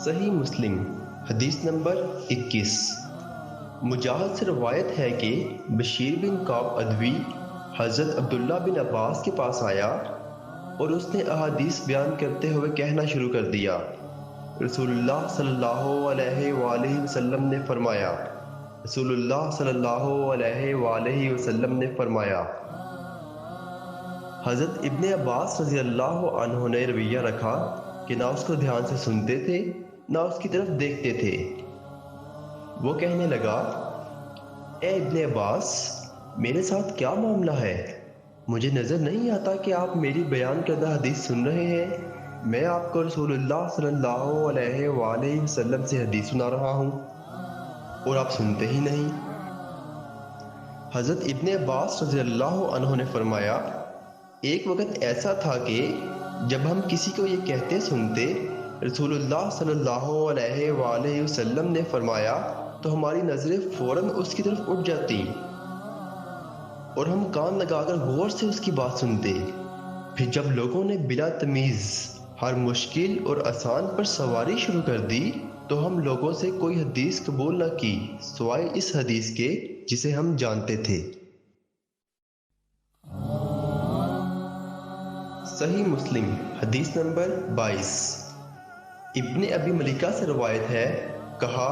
صحیح مسلم حدیث نمبر 21۔ مجاہد سے روایت ہے کہ بشیر بن کعب ادوی حضرت عبداللہ بن عباس کے پاس آیا اور اس نے احادیث بیان کرتے ہوئے کہنا شروع کر دیا۔ رسول اللہ صلی اللہ علیہ وآلہ وسلم نے فرمایا رسول اللہ صلی اللہ علیہ وآلہ وسلم نے فرمایا۔ حضرت ابن عباس رضی اللہ عنہ نے رویہ رکھا کہ نہ اس کو دھیان سے سنتے تھے نہ اس کی طرف دیکھتے تھے۔ وہ کہنے لگا، اے ابن عباس، میرے ساتھ کیا معاملہ ہے؟ مجھے نظر نہیں آتا کہ آپ میری بیان کردہ حدیث سن رہے ہیں۔ میں آپ کو رسول اللہ صلی اللہ علیہ وآلہ وسلم سے حدیث سنا رہا ہوں اور آپ سنتے ہی نہیں۔ حضرت ابن عباس رضی اللہ عنہ نے فرمایا، ایک وقت ایسا تھا کہ جب ہم کسی کو یہ کہتے سنتے رسول اللہ صلی اللہ علیہ وآلہ وسلم نے فرمایا تو ہماری نظریں فوراً اس کی طرف اٹھ جاتی اور ہم کان لگا کر غور سے اس کی بات سنتے۔ پھر جب لوگوں نے بلا تمیز ہر مشکل اور آسان پر سواری شروع کر دی تو ہم لوگوں سے کوئی حدیث قبول نہ کی سوائے اس حدیث کے جسے ہم جانتے تھے۔ صحیح مسلم حدیث نمبر 22۔ ابن ابی ملیکہ سے روایت ہے، کہا،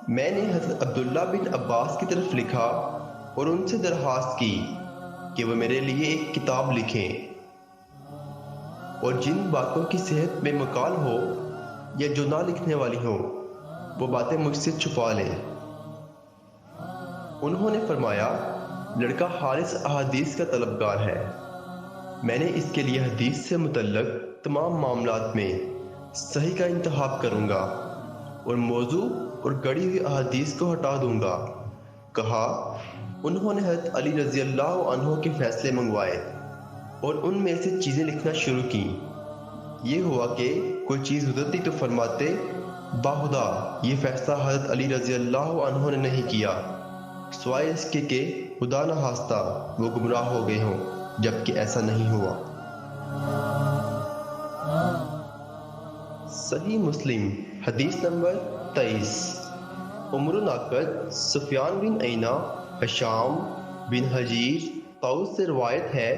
میں نے حضرت عبداللہ بن عباس کی طرف لکھا اور ان سے درخواست کی کہ وہ میرے لیے ایک کتاب لکھیں اور جن باتوں کی صحت میں مقال ہو یا جو نہ لکھنے والی ہوں وہ باتیں مجھ سے چھپا لیں۔ انہوں نے فرمایا، لڑکا حارث احادیث کا طلبگار ہے، میں نے اس کے لیے حدیث سے متعلق تمام معاملات میں صحیح کا انتخاب کروں گا اور موضوع اور گڑی ہوئی احادیث کو ہٹا دوں گا۔ کہا، انہوں نے حضرت علی رضی اللہ عنہ کے فیصلے منگوائے اور ان میں سے چیزیں لکھنا شروع کی۔ یہ ہوا کہ کوئی چیز گزرتی تو فرماتے، باخدا یہ فیصلہ حضرت علی رضی اللہ عنہ نے نہیں کیا سوائے اس کے کہ خدا نہ خواستہ وہ گمراہ ہو گئے ہوں، جبکہ ایسا نہیں ہوا۔ صحیح مسلم حدیث نمبر 23۔ عمر ناقد سفیان بن عینہ ہشام بن حجیر طاؤس سے روایت ہے،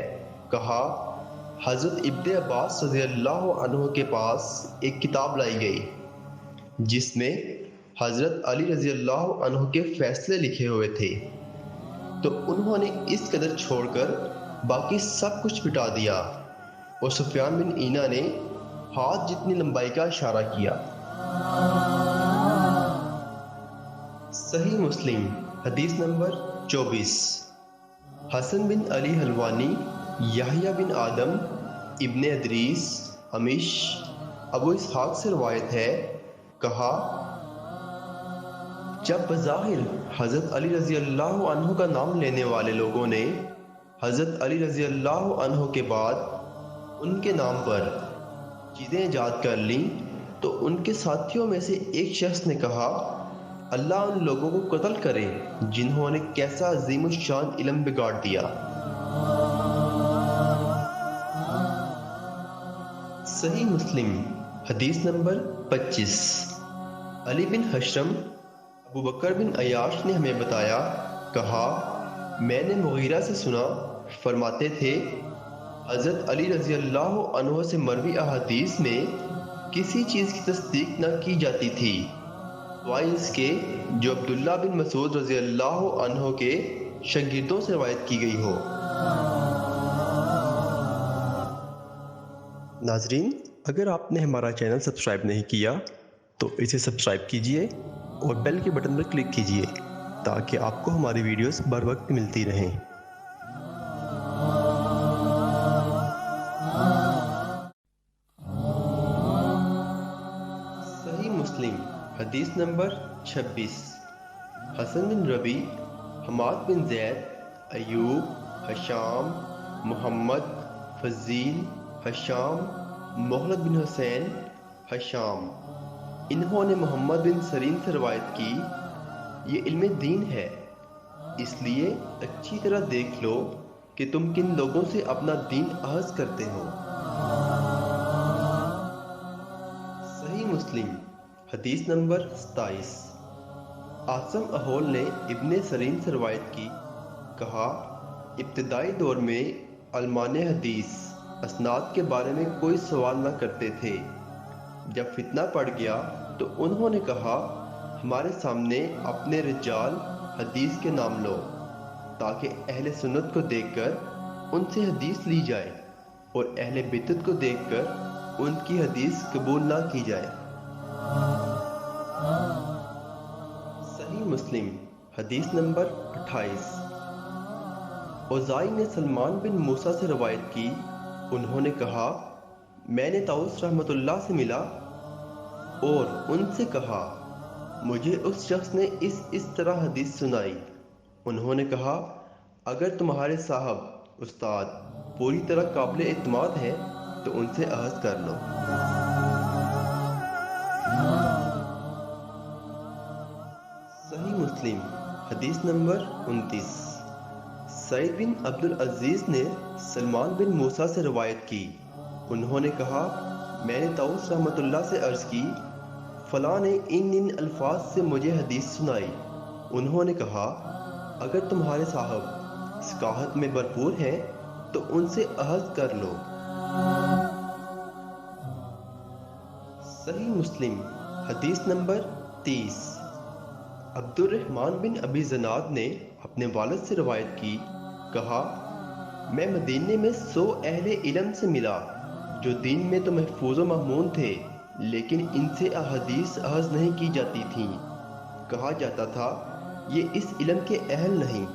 کہا، حضرت ابن عباس رضی اللہ عنہ کے پاس ایک کتاب لائی گئی جس میں حضرت علی رضی اللہ عنہ کے فیصلے لکھے ہوئے تھے، تو انہوں نے اس قدر چھوڑ کر باقی سب کچھ مٹا دیا اور سفیان بن عینہ نے ہاتھ جتنی لمبائی کا اشارہ کیا۔ صحیح مسلم حدیث نمبر 24۔ حسن بن علی حلوانی، یحییٰ بن آدم، ابن ادریس، عمیش، ابو اسحاق سے روایت ہے، کہا، جب بظاہر حضرت علی رضی اللہ عنہ کا نام لینے والے لوگوں نے حضرت علی رضی اللہ عنہ کے بعد ان کے نام پر چیزیں ایجاد کر لیں تو ان کے ساتھیوں میں سے ایک شخص نے کہا، اللہ ان لوگوں کو قتل کرے جنہوں نے کیسا عظیم الشان علم بگاڑ دیا۔ صحیح مسلم حدیث نمبر 25۔ علی بن حشرم ابو بکر بن عیاش نے ہمیں بتایا، کہا، میں نے مغیرہ سے سنا، فرماتے تھے، حضرت علی رضی اللہ عنہ سے مروی احادیث میں کسی چیز کی تصدیق نہ کی جاتی تھی سوائے اس کے جو عبداللہ بن مسعود رضی اللہ عنہ کے شاگردوں سے روایت کی گئی ہو۔ ناظرین، اگر آپ نے ہمارا چینل سبسکرائب نہیں کیا تو اسے سبسکرائب کیجئے اور بیل کے بٹن پر کلک کیجئے تاکہ آپ کو ہماری ویڈیوز بر وقت ملتی رہیں۔ صحیح مسلم حدیث نمبر 26۔ حسن بن ربیع، حماد بن زید، ایوب، ہشام، محمد، فضیل، ہشام، مخلد بن حسین، ہشام، انہوں نے محمد بن سرین سے روایت کی، یہ علم دین ہے، اس لیے اچھی طرح دیکھ لو کہ تم کن لوگوں سے اپنا دین اخذ کرتے ہو۔ صحیح مسلم حدیث نمبر 27۔ عاصم احول نے ابن سرین سے روایت کی، کہا ابتدائی دور میں علمان حدیث اسناد کے بارے میں کوئی سوال نہ کرتے تھے۔ جب فتنہ پڑ گیا تو انہوں نے کہا ہمارے سامنے اپنے رجال حدیث کے نام لو، تاکہ اہل سنت کو دیکھ کر ان سے حدیث لی جائے اور اہل بدعت کو دیکھ کر ان کی حدیث قبول نہ کی جائے۔ صحیح مسلم حدیث نمبر 28۔ اوزائی نے سلمان بن موسیٰ سے روایت کی، انہوں نے کہا میں نے طاؤس رحمۃ اللہ سے ملا اور ان سے کہا مجھے اس شخص نے اس طرح حدیث سنائی۔ انہوں نے کہا اگر تمہارے صاحب استاد پوری طرح قابل اعتماد ہیں تو ان سے اخذ کر لو۔ صحیح مسلم حدیث نمبر 29۔ سعید بن عبد العزیز نے سلمان بن موسیٰ سے روایت کی، انہوں نے کہا میں نے طاؤس رحمۃ اللہ سے عرض کی فلاں نے ان الفاظ سے مجھے حدیث سنائی۔ انہوں نے کہا اگر تمہارے صاحب ثقافت میں بھرپور ہیں تو ان سے اخذ کر لو۔ صحیح مسلم حدیث نمبر 30۔ عبد الرحمن بن ابی زناد نے اپنے والد سے روایت کی، کہا میں مدینے میں 100 اہل علم سے ملا جو دین میں تو محفوظ و مامون تھے، لیکن ان سے احادیث اخذ نہیں کی جاتی تھیں۔ کہا جاتا تھا یہ اس علم کے اہل نہیں۔